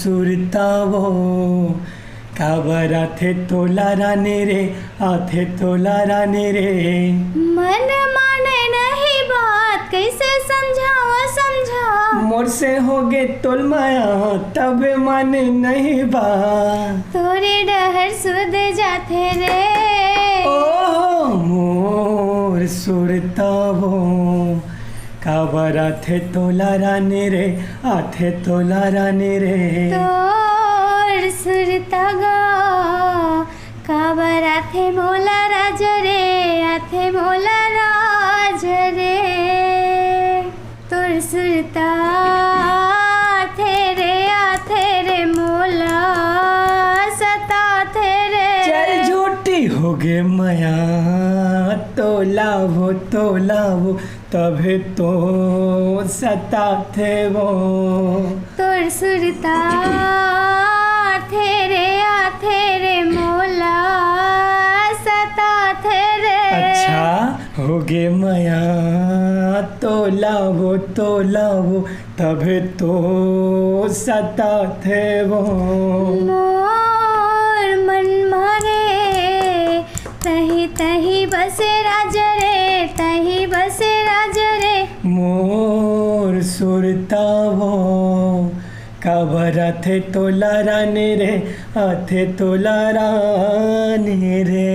सुरतावो काबर आथे तोला रानी रे, आथे तोला रानी रे। मन माने नहीं बात, कैसे समझाओ समझाओ। मोर से होगे तोल माया, तबे माने नहीं बात। तोरे डहर सुध जाथे रे। ओ मोर सुरतावो काबर आथे तोला रानी रे, आथे तोला रानी रे। तोर सुरता गो काबर आथे मोला राज रे, आथे मोला राज रे। तोर सुरता आथे रे मोला सताथे रे। चल झूठी हो गे माया, तोलावो तोलावो तबे तो सताथे वो। तोर सुरता आथे रे मोला सताथे रे। अच्छा हो गे माया, तोलावो तोलावो तबे तो सताथे वो। मोर मन मारे तही तही बसे राज रे, तही बसे राज रे। मोर सुरतावो काबर आथे तोला रानी रे, आथे तोला रानी रे।